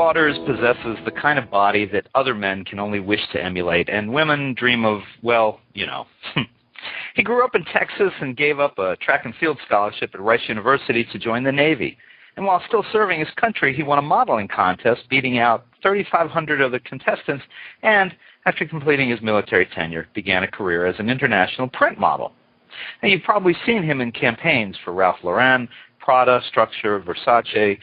Waters possesses the kind of body that other men can only wish to emulate, and women dream of, well, you know. He grew up in Texas and gave up a track and field scholarship at Rice University to join the Navy. And while still serving his country, he won a modeling contest, beating out 3,500 other contestants, and after completing his military tenure, began a career as an international print model. Now, you've probably seen him in campaigns for Ralph Lauren, Prada, Structure, Versace,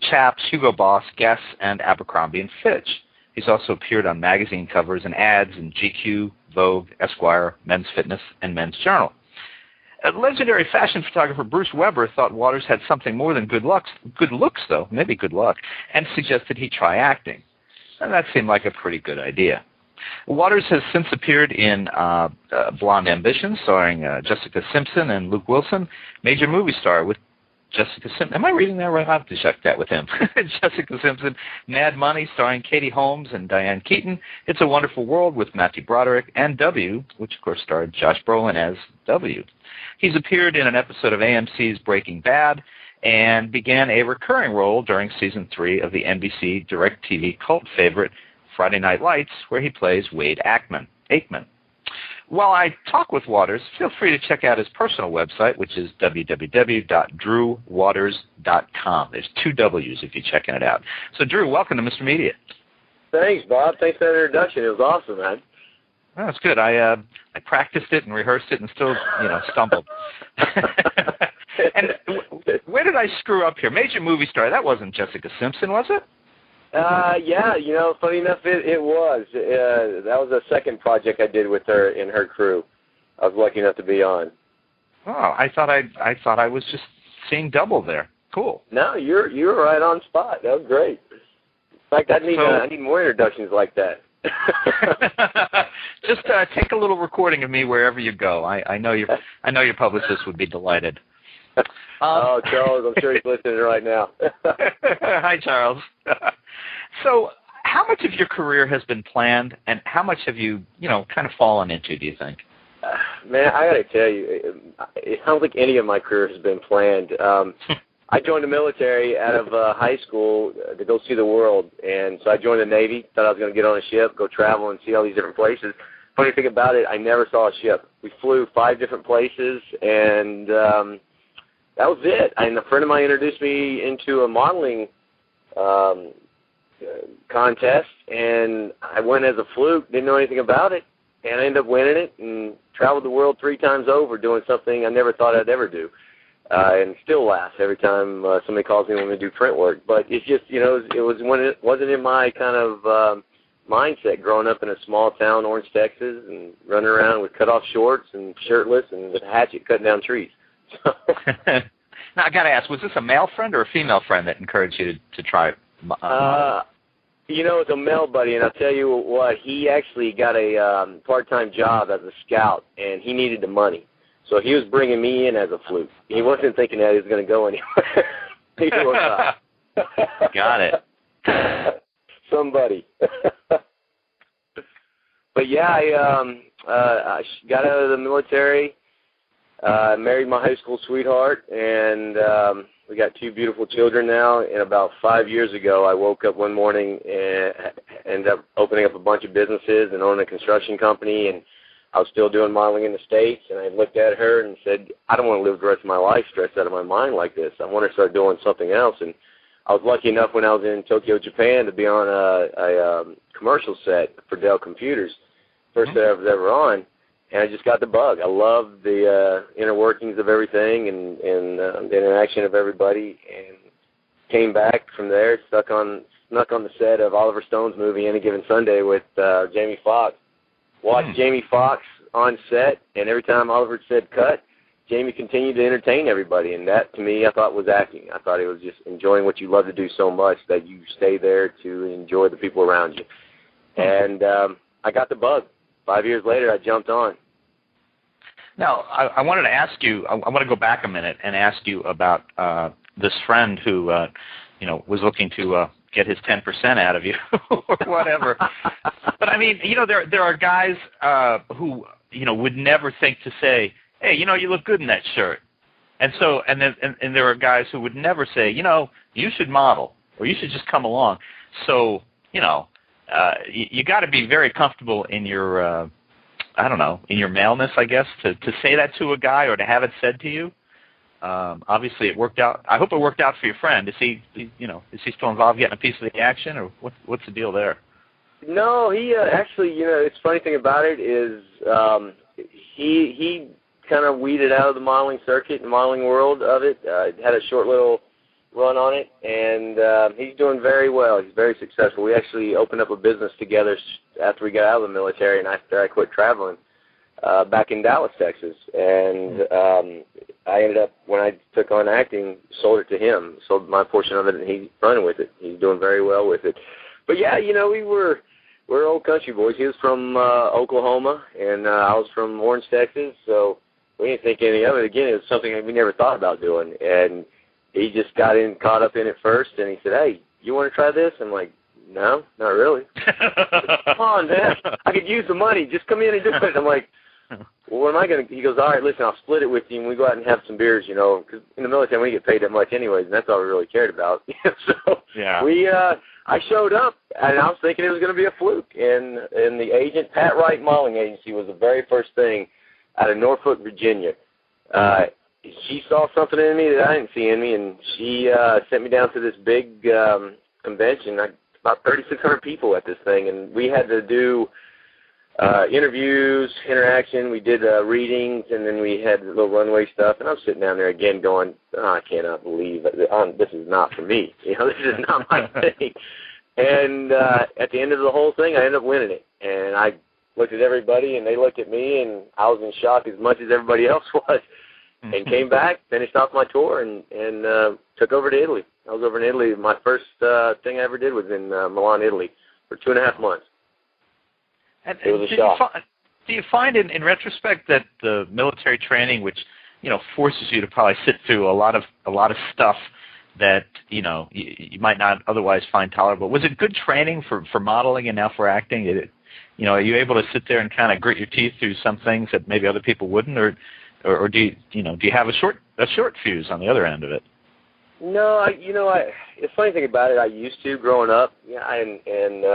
Chaps, Hugo Boss, Guess, and Abercrombie and Fitch. He's also appeared on magazine covers and ads in GQ, Vogue, Esquire, Men's Fitness, and Men's Journal. Legendary fashion photographer Bruce Weber thought Waters had something more than good luck, and suggested he try acting. And that seemed like a pretty good idea. Waters has since appeared in Blonde Ambition, starring Jessica Simpson and Luke Wilson, Major Movie Star with Jessica Simpson. Am I reading that right? I'll have to check that with him. Jessica Simpson, Mad Money, starring Katie Holmes and Diane Keaton, It's a Wonderful World with Matthew Broderick, and W, which of course starred Josh Brolin as W. He's appeared in an episode of AMC's Breaking Bad and began a recurring role during Season 3 of the NBC DirecTV cult favorite Friday Night Lights, where he plays Wade Aikman. While I talk with Waters, feel free to check out his personal website, which is www.drewwaters.com. There's 2 W's if you're checking it out. So, Drew, welcome to Mr. Media. Thanks, Bob. Thanks for that introduction. It was awesome, man. Oh, that's good. I practiced it and rehearsed it and still, stumbled. And where did I screw up here? Major Movie Star. That wasn't Jessica Simpson, was it? Yeah, funny enough, it was. That was the second project I did with her and her crew. I was lucky enough to be on. Oh, I thought I was just seeing double there. Cool. No, you're right on spot. That was great. In fact, I need more introductions like that. Just take a little recording of me wherever you go. I know your publicist would be delighted. Oh, Charles, I'm sure he's listening right now. Hi, Charles. So, how much of your career has been planned, and how much have you, kind of fallen into, do you think? Man, I got to tell you, I don't think any of my career has been planned. I joined the military out of high school to go see the world, and so I joined the Navy, thought I was going to get on a ship, go travel and see all these different places. Funny thing about it, I never saw a ship. We flew 5 different places, and that was it. And a friend of mine introduced me into a modeling contest, and I went as a fluke, didn't know anything about it, and I ended up winning it and traveled the world 3 times over doing something I never thought I'd ever do. And still laugh every time somebody calls me when we do print work. But it's just, it wasn't in my kind of mindset growing up in a small town, Orange, Texas, and running around with cut-off shorts and shirtless and with a hatchet cutting down trees. Now, I got to ask, was this a male friend or a female friend that encouraged you to try? It's a male buddy, and I'll tell you what, he actually got a part-time job as a scout, and he needed the money. So he was bringing me in as a fluke. He wasn't thinking that he was going to go anywhere. He was, got it. Somebody. But yeah, I got out of the military, married my high school sweetheart, and we got 2 beautiful children now. And about 5 years ago, I woke up one morning and ended up opening up a bunch of businesses and owning a construction company, and I was still doing modeling in the States, and I looked at her and said, I don't want to live the rest of my life stressed out of my mind like this. I want to start doing something else. And I was lucky enough when I was in Tokyo, Japan, to be on a commercial set for Dell Computers, first set I was ever on, and I just got the bug. I love the inner workings of everything and the interaction of everybody, and came back from there, snuck on the set of Oliver Stone's movie Any Given Sunday with Jamie Foxx. Watched Jamie Foxx on set, and every time Oliver said cut, Jamie continued to entertain everybody, and that, to me, I thought was acting. I thought it was just enjoying what you love to do so much that you stay there to enjoy the people around you. And I got the bug. 5 years later, I jumped on. Now, I wanted to ask you, I want to go back a minute and ask you about this friend who, was looking to get his 10% out of you or whatever. But I mean, there are guys who, would never think to say, hey, you look good in that shirt. And so, and there are guys who would never say, you should model, or you should just come along. So, you got to be very comfortable in your, in your maleness, I guess, to say that to a guy or to have it said to you. Obviously, it worked out. I hope it worked out for your friend. Is he still involved getting a piece of the action, or what's the deal there? No, he actually, it's funny thing about it is he kind of weeded out of the modeling circuit and modeling world of it. Had a short little run on it, and he's doing very well. He's very successful. We actually opened up a business together after we got out of the military and after I quit traveling back in Dallas, Texas. And I ended up, when I took on acting, sold it to him, sold my portion of it, and he's running with it. He's doing very well with it. But yeah, we're old country boys. He was from Oklahoma, and I was from Orange, Texas, so we didn't think any of it. Again, it was something that we never thought about doing, and he just got caught up in it first, and he said, "Hey, you want to try this?" I'm like, "No, not really." Come on, man. I could use the money. Just come in and do it. I'm like, "Well, what am I going to?" He goes, "All right, listen, I'll split it with you, and we go out and have some beers, because in the military we get paid that much anyways, and that's all we really cared about." So yeah. I showed up, and I was thinking it was going to be a fluke, and the agent, Pat Wright Modeling Agency, was the very first thing out of Norfolk, Virginia. She saw something in me that I didn't see in me, and she sent me down to this big convention, about 3,600 people at this thing, and we had to do interviews, interaction, we did readings, and then we had little runway stuff, and I'm sitting down there again going, I cannot believe this is not for me. This is not my thing. And at the end of the whole thing, I ended up winning it, and I looked at everybody, and they looked at me, and I was in shock as much as everybody else was, and came back, finished off my tour, and took over to Italy. I was over in Italy. My first thing I ever did was in Milan, Italy, for 2.5 months. And it was a shock. Do you find in retrospect that the military training, which forces you to probably sit through a lot of stuff that you might not otherwise find tolerable, was it good training for modeling and now for acting? Are you able to sit there and kind of grit your teeth through some things that maybe other people wouldn't, or do you have a short fuse on the other end of it? No, the funny thing about it, I used to growing up, and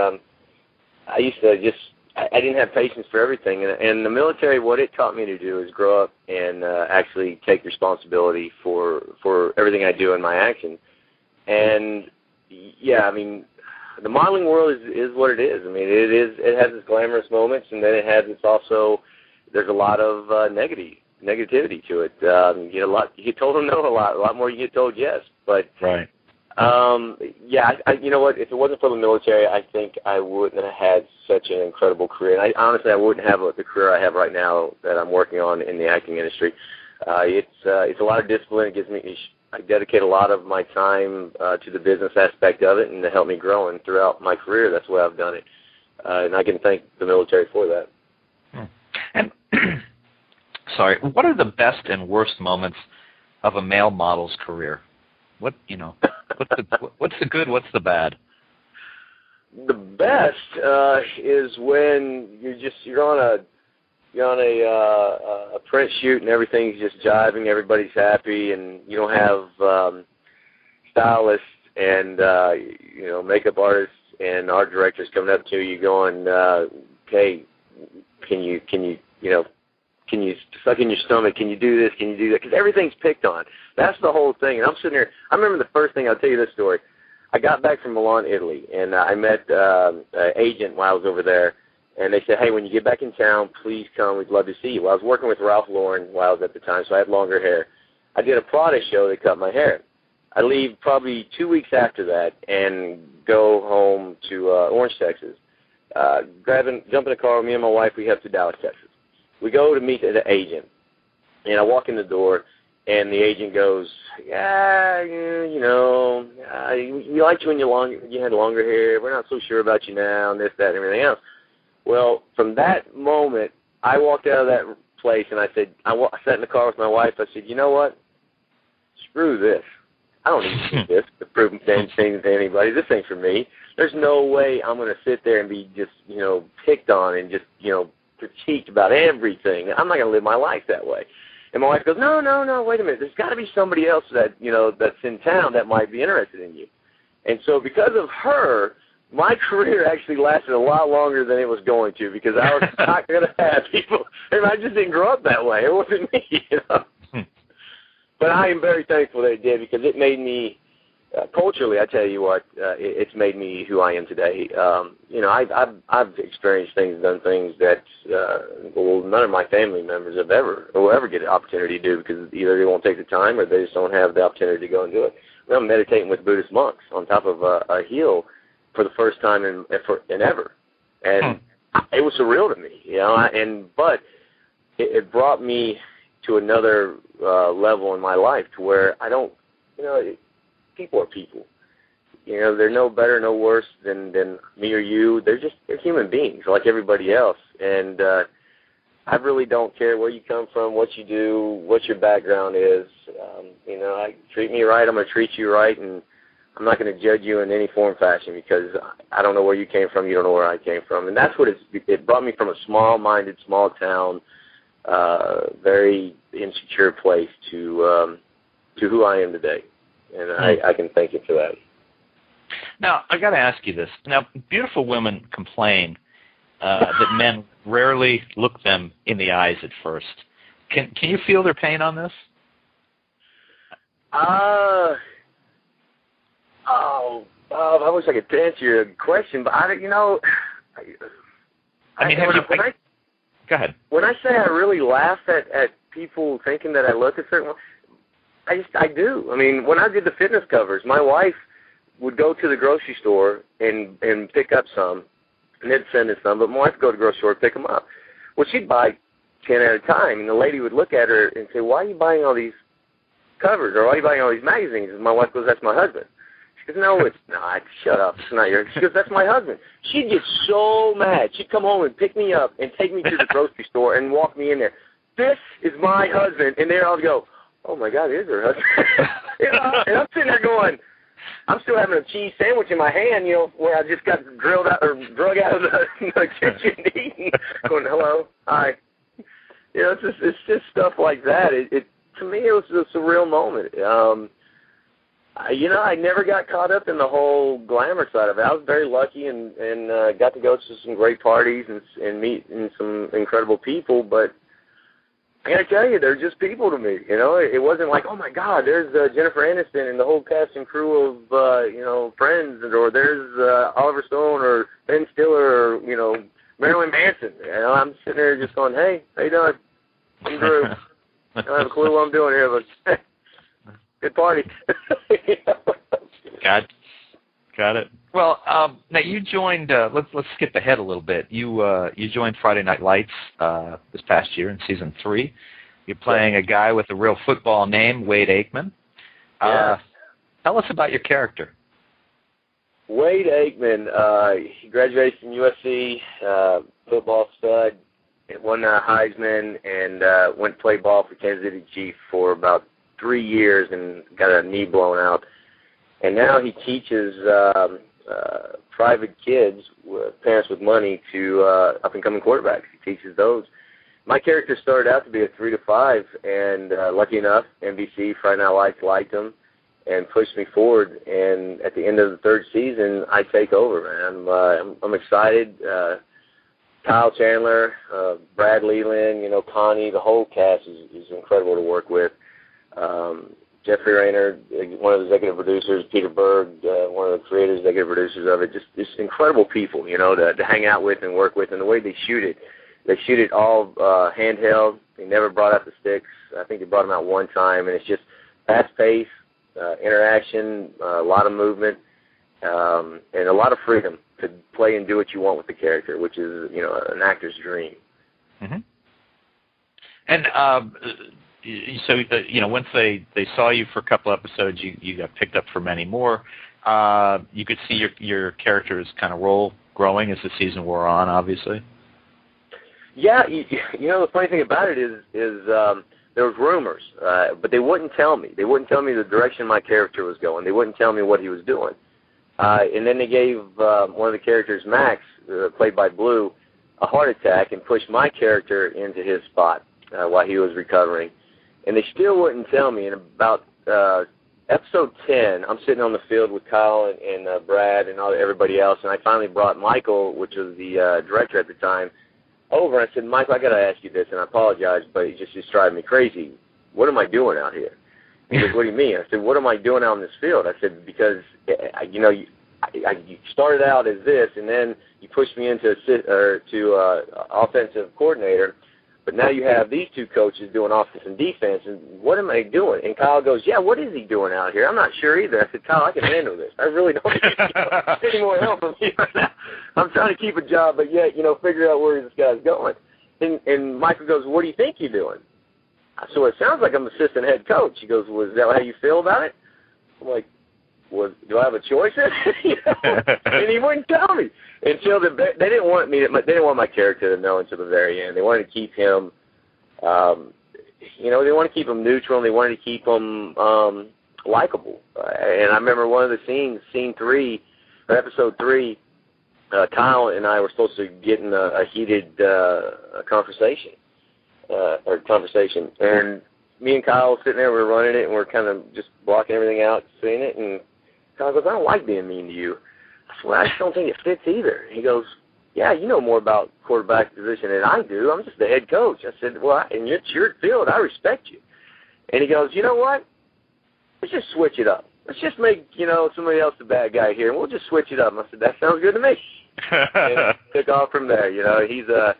I used to just. I didn't have patience for everything, and the military, what it taught me to do is grow up and actually take responsibility for everything I do in my action. And yeah, the modeling world is what it is. It has its glamorous moments, and then there's a lot of negativity to it. You get a lot. You get told no a lot more. You get told yes, but right. You know what? If it wasn't for the military, I think I wouldn't have had such an incredible career. And honestly, I wouldn't have the career I have right now that I'm working on in the acting industry. It's a lot of discipline. I dedicate a lot of my time to the business aspect of it and to help me grow. And throughout my career, that's the way I've done it. And I can thank the military for that. And sorry, what are the best and worst moments of a male model's career? What's the good? What's the bad? The best is when you're on a print shoot and everything's just jiving, everybody's happy, and you don't have stylists and makeup artists and art directors coming up to you going, "Hey, can you suck in your stomach? Can you do this? Can you do that?" Because everything's picked on. That's the whole thing. And I'm sitting here. I remember the first thing. I'll tell you this story. I got back from Milan, Italy, and I met an agent while I was over there. And they said, "Hey, when you get back in town, please come. We'd love to see you." Well, I was working with Ralph Lauren while I was at the time, so I had longer hair. I did a Prada show. They cut my hair. I leave probably 2 weeks after that and go home to Orange, Texas. Jump in a car with me and my wife. We head to Dallas, Texas. We go to meet the agent, and I walk in the door, and the agent goes, "Yeah, we liked you when you had longer hair. We're not so sure about you now," and this, that, and everything else. Well, from that moment, I walked out of that place, and I said, I sat in the car with my wife. I said, "You know what? Screw this. I don't need to do this to prove anything to anybody. This ain't for me. There's no way I'm going to sit there and be just, picked on and just, critiqued about everything. I'm not going to live my life that way." And my wife goes, No, wait a minute. There's got to be somebody else that, that's in town that might be interested in you. And so because of her, my career actually lasted a lot longer than it was going to, because I was not going to have people, and I just didn't grow up that way. It wasn't me, you know. But I am very thankful that it did, because it made me, culturally, I tell you what, it's made me who I am today. You know, I've experienced things, done things that none of my family members will ever get an opportunity to do, because either they won't take the time or they just don't have the opportunity to go and do it. I'm meditating with Buddhist monks on top of a hill for the first time in ever, and it was surreal to me, you know. But it brought me to another level in my life, to where I don't, you know, people are people. You know, they're no better, no worse than me or you. They're human beings like everybody else, and I really don't care where you come from, what you do, what your background is. You know, treat me right, I'm going to treat you right, and I'm not going to judge you in any form, fashion, because I don't know where you came from, you don't know where I came from. And that's what it brought me from, a small-minded, small town, very insecure place to who I am today. And I can thank you for that. Now, I got to ask you this. Now, beautiful women complain that men rarely look them in the eyes at first. Can you feel their pain on this? I wish I could answer your question, but you know, I mean, go ahead. When I say I really laugh at people thinking that I look a certain way, I do. I mean, when I did the fitness covers, my wife would go to the grocery store and pick up some, and they'd send us some, but my wife would go to the grocery store and pick them up. Well, she'd buy 10 at a time, and the lady would look at her and say, "Why are you buying all these covers, or why are you buying all these magazines?" And my wife goes, "That's my husband." She goes, "No, it's not. Shut up. It's not yours." She goes, "That's my husband." She'd get so mad. She'd come home and pick me up and take me to the grocery store and walk me in there. "This is my husband." And there I'll go, "Oh, my God, it is her husband." You know, and I'm sitting there going, I'm still having a cheese sandwich in my hand, you know, where I just got drug out of the kitchen eating, going, "Hello, hi." You know, it's just stuff like that. To me, it was a surreal moment. You know, I never got caught up in the whole glamour side of it. I was very lucky and got to go to some great parties and meet some incredible people, but I got to tell you, they're just people to me. You know, it wasn't like, "Oh, my God, there's Jennifer Aniston and the whole cast and crew of, you know, Friends," or "There's Oliver Stone or Ben Stiller or, you know, Marilyn Manson." You know, I'm sitting there just going, "Hey, how you doing? I'm Drew. I don't have a clue what I'm doing here, but good party." You know? Got it. Well, now you joined. Let's skip ahead a little bit. You joined Friday Night Lights this past year in season 3. You're playing a guy with a real football name, Wade Aikman. Yeah. Tell us about your character. Wade Aikman. He graduated from USC, football stud. Won Heisman and went to play ball for Kansas City Chiefs for about 3 years and got a knee blown out. And now he teaches private kids, parents with money, to up-and-coming quarterbacks. He teaches those. My character started out to be a 3 to 5, and lucky enough, NBC, Friday Night Lights liked him and pushed me forward. And at the end of the 3rd season, I take over, man. I'm excited. Kyle Chandler, Brad Leland, you know, Connie, the whole cast is incredible to work with. Jeffrey Rayner, one of the executive producers, Peter Berg, one of the creators, executive producers of it, just incredible people, you know, to hang out with and work with. And the way they shoot it all handheld. They never brought out the sticks. I think they brought them out one time, and it's just fast-paced, interaction, a lot of movement, and a lot of freedom to play and do what you want with the character, which is, you know, an actor's dream. Mm-hmm. And so, you know, once they saw you for a couple episodes, you got picked up for many more. You could see your character's kind of role growing as the season wore on, obviously. Yeah, you know, the funny thing about it is there was rumors, but they wouldn't tell me. They wouldn't tell me the direction my character was going. They wouldn't tell me what he was doing. And then they gave one of the characters, Max, played by Blue, a heart attack and pushed my character into his spot while he was recovering. And they still wouldn't tell me. And about episode 10, I'm sitting on the field with Kyle and Brad and everybody else, and I finally brought Michael, which was the director at the time, over. And I said, Michael, I got to ask you this, and I apologize, but it's just driving me crazy. What am I doing out here? He goes, what do you mean? I said, what am I doing out in this field? I said, because, you started out as this, and then you pushed me into offensive coordinator, but now you have these two coaches doing offense and defense, and what am I doing? And Kyle goes, yeah, what is he doing out here? I'm not sure either. I said, Kyle, I can handle this. I really don't need any more help from you right now. I'm trying to keep a job, but yet, figure out where this guy's going. And Michael goes, what do you think you're doing? I said, well, it sounds like I'm assistant head coach. He goes, well, is that how you feel about it? I'm like, well, do I have a choice? And he wouldn't tell me until they didn't want my character to know until the very end. They wanted to keep him, they want to keep him neutral, and they wanted to keep him likable. And I remember one of the scenes, episode 3, Kyle and I were supposed to get in a heated conversation, and me and Kyle sitting there, we're running it, and we're kind of just blocking everything out, seeing it, and Kyle goes, I don't like being mean to you. I said, well, I just don't think it fits either. He goes, yeah, you know more about quarterback position than I do. I'm just the head coach. I said, well, and it's your field. I respect you. And he goes, you know what? Let's just switch it up. Let's just make, somebody else the bad guy here, and we'll just switch it up. And I said, that sounds good to me. And it took off from there. He's a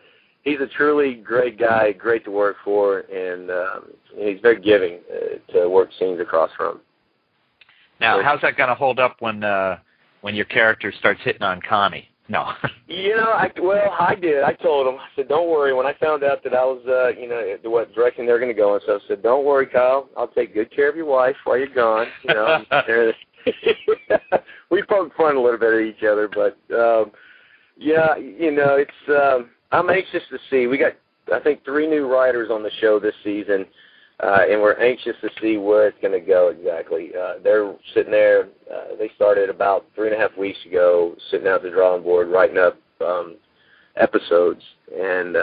truly great guy, great to work for, and he's very giving to work scenes across from. Now, how's that going to hold up when your character starts hitting on Connie? No. I did. I told him. I said, don't worry. When I found out that I was, what direction they're going to go, and so I said, don't worry, Kyle. I'll take good care of your wife while you're gone. We poked fun a little bit at each other, but it's. I'm anxious to see. We got, I think, 3 new writers on the show this season, and we're anxious to see where it's going to go exactly. They're sitting there. They started about 3.5 weeks ago, sitting out at the drawing board, writing up episodes, and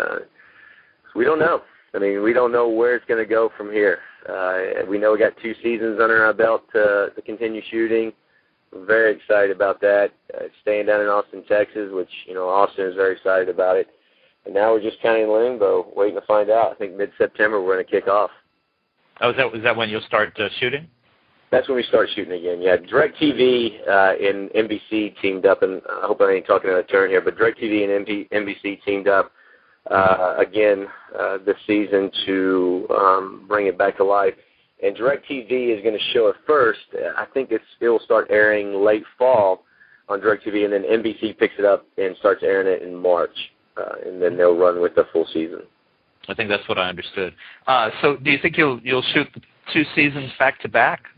we don't know. I mean, we don't know where it's going to go from here. We know we got 2 seasons under our belt to continue shooting. We're very excited about that. Staying down in Austin, Texas, which, Austin is very excited about it. And now we're just kind of in limbo, waiting to find out. I think mid-September we're going to kick off. Oh, is that when you'll start shooting? That's when we start shooting again, yeah. DirecTV and NBC teamed up, and I hope I ain't talking out of turn here, but DirecTV and NBC teamed up again this season to bring it back to life. And DirecTV is going to show it first. I think it will start airing late fall on DirecTV, and then NBC picks it up and starts airing it in March. And then they'll run with the full season. I think that's what I understood. So do you think you'll shoot the 2 seasons back to back?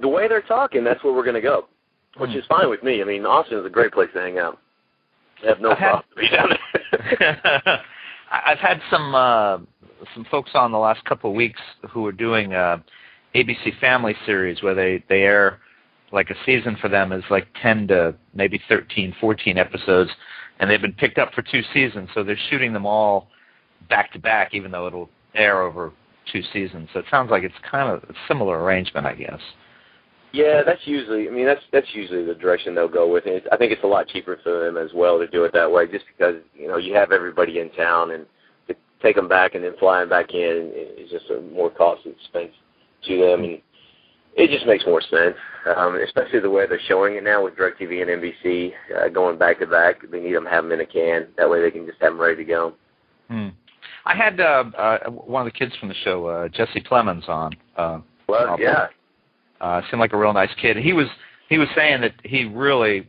The way they're talking, that's where we're going to go, which is fine with me. I mean, Austin is a great place to hang out. I have no problem to be down there. I've had some folks on the last couple of weeks who are doing ABC Family series where they air like a season for them is like 10 to maybe 13, 14 episodes. And they've been picked up for 2 seasons, so they're shooting them all back-to-back, even though it'll air over 2 seasons. So it sounds like it's kind of a similar arrangement, I guess. Yeah, that's usually the direction they'll go with it. I think it's a lot cheaper for them as well to do it that way, just because, you have everybody in town, and to take them back and then fly them back in is just a more costly expense to them. And it just makes more sense, especially the way they're showing it now with DirecTV and NBC going back-to-back. They need them to have them in a can. That way they can just have them ready to go. I had one of the kids from the show, Jesse Plemons, on. Seemed like a real nice kid. He was saying that he really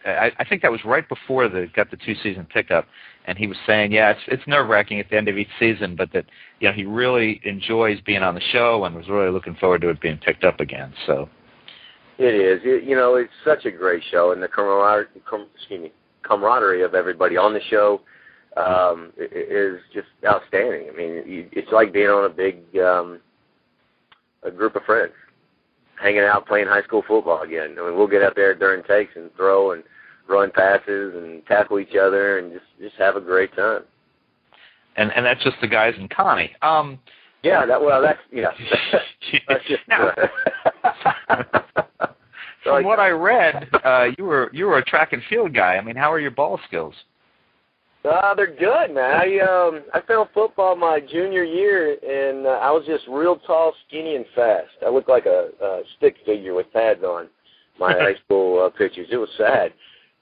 I think that was right before they got the 2-season pickup, and he was saying, it's nerve-wracking at the end of each season, but that he really enjoys being on the show and was really looking forward to it being picked up again. So it is. It's such a great show, and the camaraderie of everybody on the show is just outstanding. I mean, it's like being on a big a group of friends, hanging out, playing high school football again. I mean, we'll get out there during takes and throw and run passes and tackle each other and just have a great time. And that's just the guys in Connie. That's just now, From what I read, you were a track and field guy. I mean, how are your ball skills? They're good, man. I found football my junior year, and I was just real tall, skinny, and fast. I looked like a stick figure with pads on my high school pictures. It was sad,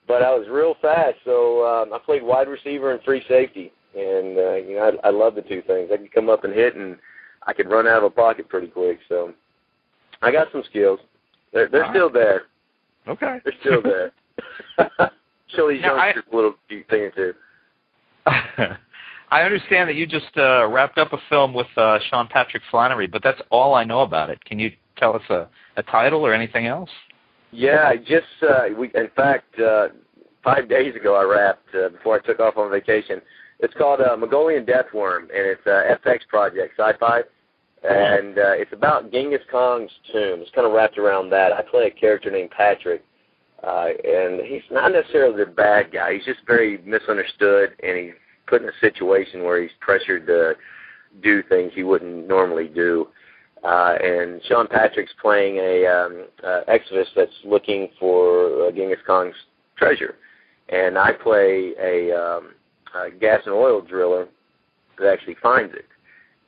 but I was real fast. So I played wide receiver and free safety, and I love the two things. I could come up and hit, and I could run out of a pocket pretty quick. So I got some skills. They're still there. Okay, they're still there. Show these youngsters a little thing or two. I understand that you just wrapped up a film with Sean Patrick Flannery, but that's all I know about it. Can you tell us a title or anything else? Yeah, in fact, 5 days ago I wrapped before I took off on vacation. It's called Mongolian Deathworm, and it's a FX project, sci-fi, and it's about Genghis Khan's tomb. It's kind of wrapped around that. I play a character named Patrick. And he's not necessarily the bad guy. He's just very misunderstood, and he's put in a situation where he's pressured to do things he wouldn't normally do. And Sean Patrick's playing a exodus that's looking for Genghis Khan's treasure. And I play a gas and oil driller that actually finds it.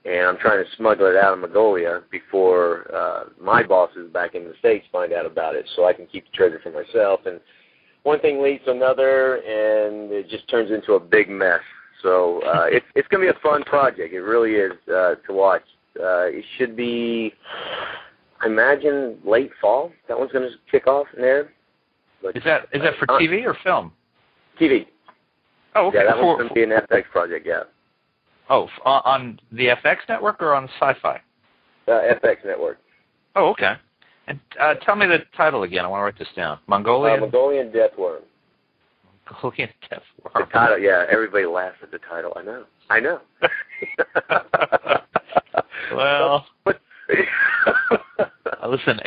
And I'm trying to smuggle it out of Mongolia before my bosses back in the States find out about it, so I can keep the treasure for myself. And one thing leads to another, and it just turns into a big mess. So it's going to be a fun project. It really is to watch. It should be, I imagine, late fall. That one's going to kick off in there. But, is that for TV or film? TV. Oh, okay. Yeah, that one's going to be an FX project, yeah. Oh, on the FX network or on Sci-Fi? FX network. Oh, okay. And tell me the title again. I want to write this down. Mongolian Deathworm. Mongolian Deathworm. The title, yeah. Everybody laughs at the title. I know. Well, listen.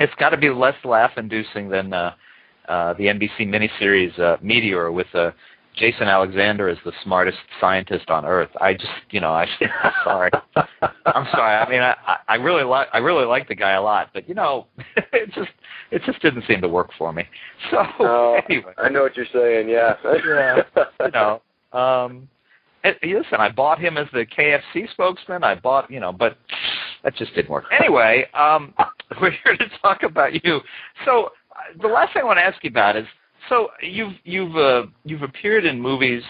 It's got to be less laugh-inducing than the NBC miniseries Meteor with Jason Alexander is the smartest scientist on Earth. I'm sorry. I'm sorry. I mean, I really like the guy a lot, but it just didn't seem to work for me. So anyway, I know what you're saying. Yeah. Listen, I bought him as the KFC spokesman. But that just didn't work. Anyway, we're here to talk about you. So the last thing I want to ask you about is. So you've appeared in movies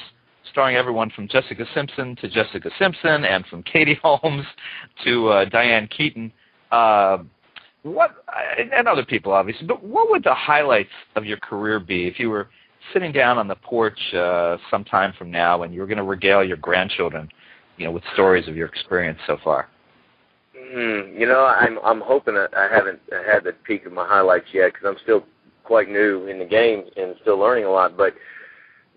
starring everyone from Jessica Simpson to Jessica Simpson, and from Katie Holmes to Diane Keaton, and other people obviously. But what would the highlights of your career be if you were sitting down on the porch sometime from now and you were going to regale your grandchildren, with stories of your experience so far? I'm hoping that I haven't had the peak of my highlights yet, because I'm still quite new in the game and still learning a lot, but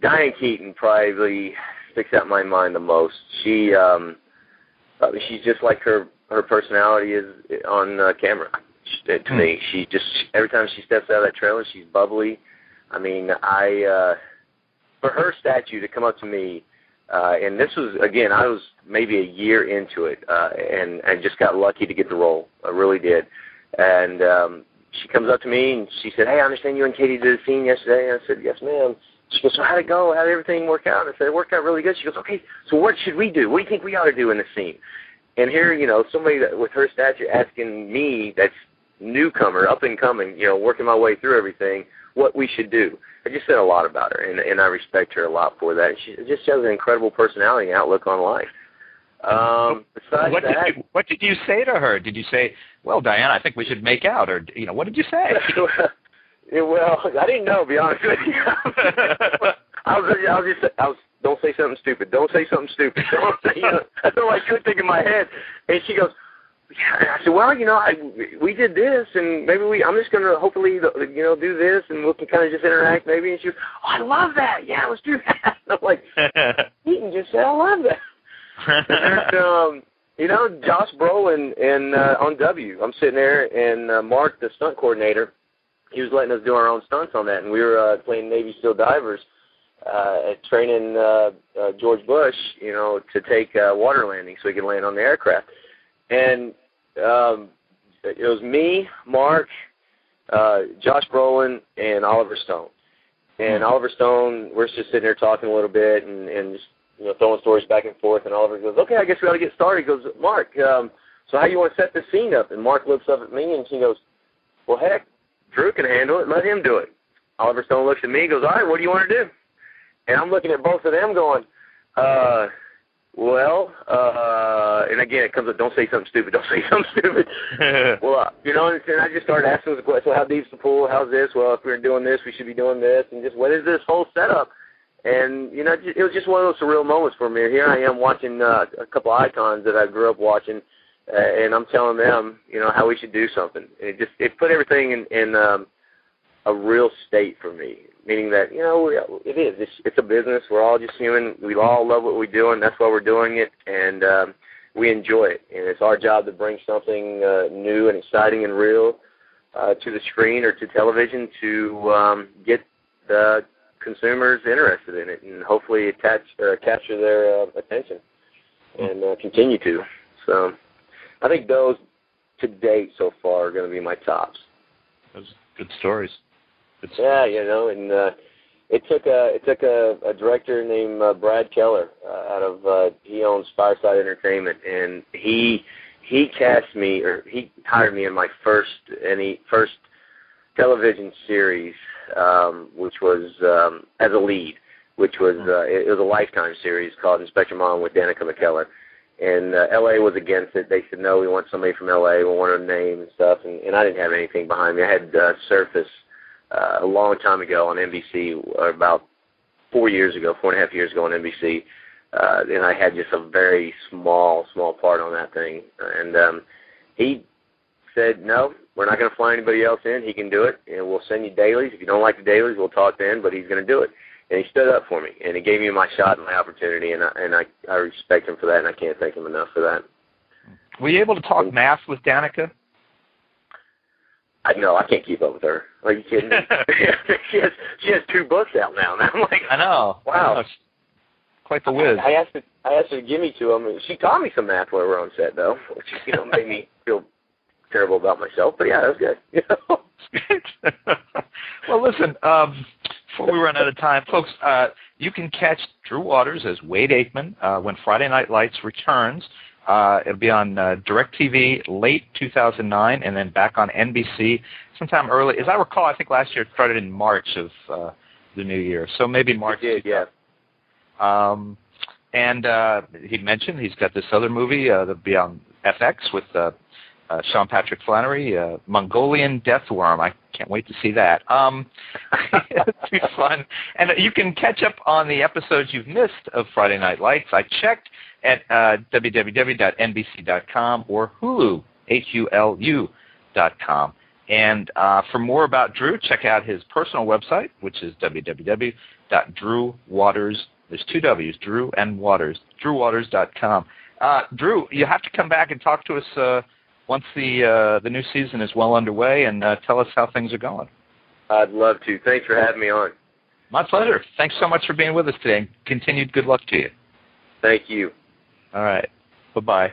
Diane Keaton probably sticks out in my mind the most. She's just like her personality is on camera. To me, she just, every time she steps out of that trailer, she's bubbly. I mean, for her statue to come up to me, and this was, again, I was maybe a year into it, and I just got lucky to get the role. I really did. And she comes up to me and she said, "Hey, I understand you and Katie did a scene yesterday." And I said, "Yes, ma'am." She goes, "So how'd it go? How did everything work out?" And I said, "It worked out really good." She goes, "Okay, so what should we do? What do you think we ought to do in this scene?" And here, somebody with her stature asking me, that's newcomer, up and coming, working my way through everything, what we should do. I just said a lot about her, and I respect her a lot for that. She just has an incredible personality and outlook on life. What did you say to her? Did you say, "Well, Diane, I think we should make out," or what did you say? Well, I didn't know, to be honest with you. I was don't say something stupid. Don't say something stupid. That's all I could think in my head. And she goes, "Yeah." I said, "Well, we did this, and maybe I'm just going to hopefully, do this, and we can kind of just interact maybe." And she goes, "Oh, I love that. Yeah, let's do that." And I'm like, Keaton just said, "I love that." And, Josh Brolin and on W, I'm sitting there, and Mark, the stunt coordinator, he was letting us do our own stunts on that, and we were playing Navy SEAL divers, training George Bush, to take water landing so he could land on the aircraft. And it was me, Mark, Josh Brolin, and Oliver Stone. And Oliver Stone, we're just sitting there talking a little bit and just throwing stories back and forth. And Oliver goes, "Okay, I guess we got to get started." He goes, "Mark, so how you want to set the scene up?" And Mark looks up at me and he goes, "Well, heck, Drew can handle it. Let him do it." Oliver Stone looks at me and goes, "All right, what do you want to do?" And I'm looking at both of them going, and again, it comes up, don't say something stupid, don't say something stupid. Well, and I just started asking the question, how deep's the pool, how's this? Well, if we're doing this, we should be doing this, and just what is this whole setup? And, it was just one of those surreal moments for me. Here I am watching a couple icons that I grew up watching, and I'm telling them, how we should do something. It put everything in a real state for me. Meaning that, it is. It's a business. We're all just human. We all love what we do, and that's why we're doing it, and we enjoy it. And it's our job to bring something new and exciting and real to the screen or to television to get the consumers interested in it and hopefully capture their attention and continue to. So I think those, to date so far, are going to be my tops. Those good stories. Yeah, and it took a director named Brad Keller out of he owns Fireside Entertainment, and he cast me, or he hired me in my first television series, which was as a lead, which was it was a Lifetime series called Inspector Mom with Danica McKellar. And L.A. was against it. They said, no, we want somebody from L.A. We want a name and stuff. And I didn't have anything behind me. I had Surface a long time ago on NBC, about 4.5 years ago on NBC. And I had just a very small part on that thing. And he said, no, we're not going to fly anybody else in. He can do it, and we'll send you dailies. If you don't like the dailies, we'll talk then, but he's going to do it. And he stood up for me, and he gave me my shot and my opportunity, and I respect him for that, and I can't thank him enough for that. Were you able to talk math with Danica? No, I can't keep up with her. Are you kidding me? she has 2 books out now, and I'm like, I know. Wow. I know. Quite the whiz. I asked her to give me to them. She taught me some math while we were on set, though, which made me feel terrible about myself. But yeah, that was good. Well, listen. Before we run out of time, folks, you can catch Drew Waters as Wade Aikman when Friday Night Lights returns. It'll be on DirecTV late 2009 and then back on NBC sometime early. As I recall, I think last year it started in March of the new year, so maybe March. It did, yeah. And he'd mentioned he's got this other movie that'll be on FX with Sean Patrick Flannery, Mongolian Deathworm. I can't wait to see that. It'll be fun. And you can catch up on the episodes you've missed of Friday Night Lights. I checked at www.nbc.com or Hulu, HULU.com. And for more about Drew, check out his personal website, which is www.drewwaters. There's 2 W's, Drew and Waters, drewwaters.com. Drew, you have to come back and talk to us once the new season is well underway and tell us how things are going. I'd love to. Thanks for having me on. My pleasure. Thanks so much for being with us today, and continued good luck to you. Thank you. All right. Bye-bye.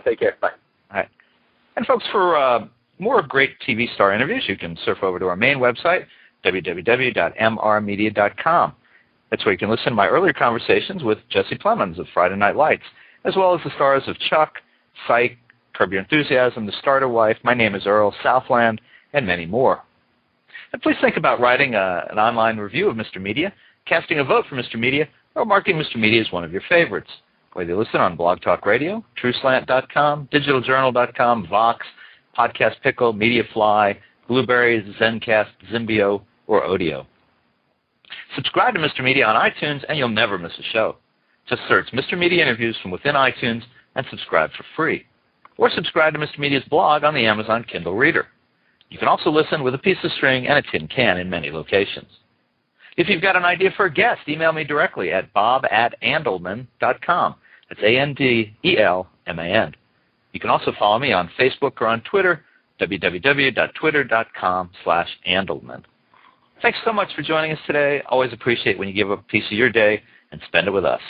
Take care. Bye. All right. And, folks, for more great TV star interviews, you can surf over to our main website, www.mrmedia.com. That's where you can listen to my earlier conversations with Jesse Plemons of Friday Night Lights, as well as the stars of Chuck, Psych, Curb Your Enthusiasm, The Starter Wife, My Name is Earl, Southland, and many more. And please think about writing an online review of Mr. Media, casting a vote for Mr. Media, or marking Mr. Media as one of your favorites. Whether you listen on Blog Talk Radio, TrueSlant.com, DigitalJournal.com, Vox, Podcast Pickle, MediaFly, Blueberry, Zencast, Zimbio, or Odeo. Subscribe to Mr. Media on iTunes, and you'll never miss a show. Just search Mr. Media Interviews from within iTunes and subscribe for free. Or subscribe to Mr. Media's blog on the Amazon Kindle Reader. You can also listen with a piece of string and a tin can in many locations. If you've got an idea for a guest, email me directly at bob@andelman.com. That's ANDELMAN. You can also follow me on Facebook or on Twitter, www.twitter.com/Andelman. Thanks so much for joining us today. Always appreciate when you give up a piece of your day and spend it with us.